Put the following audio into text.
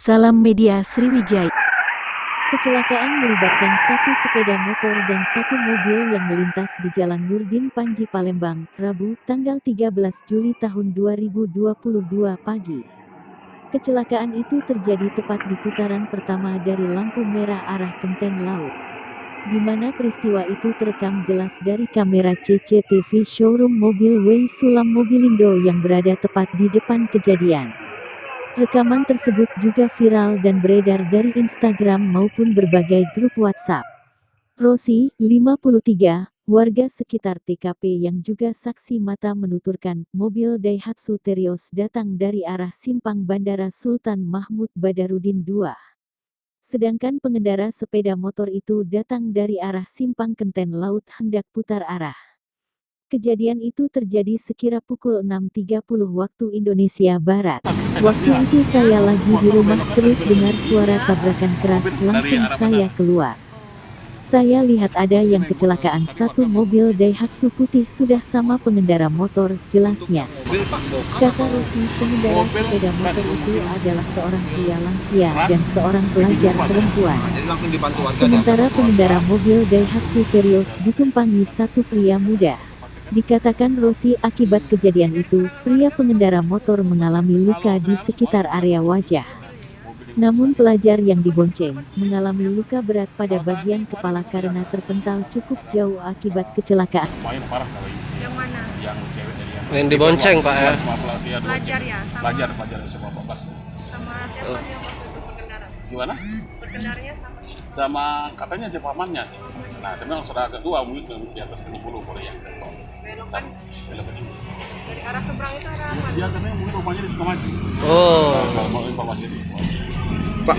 Salam Media Sriwijaya. Kecelakaan melibatkan satu sepeda motor dan satu mobil yang melintas di Jalan Nurdin Panji Palembang, Rabu, tanggal 13 Juli tahun 2022 pagi. Kecelakaan itu terjadi tepat di putaran pertama dari lampu merah arah Kenten Laut, di mana peristiwa itu terekam jelas dari kamera CCTV showroom mobil Wei Sulam Mobilindo yang berada tepat di depan kejadian. Rekaman tersebut juga viral dan beredar dari Instagram maupun berbagai grup WhatsApp. Rosi, 53, warga sekitar TKP yang juga saksi mata menuturkan, mobil Daihatsu Terios datang dari arah simpang Bandara Sultan Mahmud Badarudin II. Sedangkan pengendara sepeda motor itu datang dari arah simpang Kenten Laut hendak putar arah. Kejadian itu terjadi sekira pukul 6.30 waktu Indonesia Barat. Waktu itu saya lagi di rumah terus dengar suara tabrakan keras, langsung saya keluar. Saya lihat ada yang kecelakaan, satu mobil Daihatsu putih sudah sama pengendara motor, jelasnya. Kata Rosi, pengendara sepeda motor itu adalah seorang pria lansia dan seorang pelajar perempuan. Sementara pengendara mobil Daihatsu Terios ditumpangi satu pria muda. Dikatakan Rosi, akibat kejadian itu, pria pengendara motor mengalami luka di sekitar area wajah. Namun pelajar yang dibonceng, mengalami luka berat pada bagian kepala karena terpental cukup jauh akibat kecelakaan. Yang mana? Yang cewek yang dibonceng Pak ya? Pelajar ya? Pelajar sama 14. Sama siapa yang waktu itu berkendara? Gimana? Berkendaranya sama? Sama katanya aja pamannya. Nah, tapi yang saudara kedua mungkin di atas 50 boleh yang ketok. Belokan? Belokan ini. Dari arah seberang itu arah mana? Dia katanya mungkin rumahnya di Sukamaju. Oh. Mau informasi itu. Pak,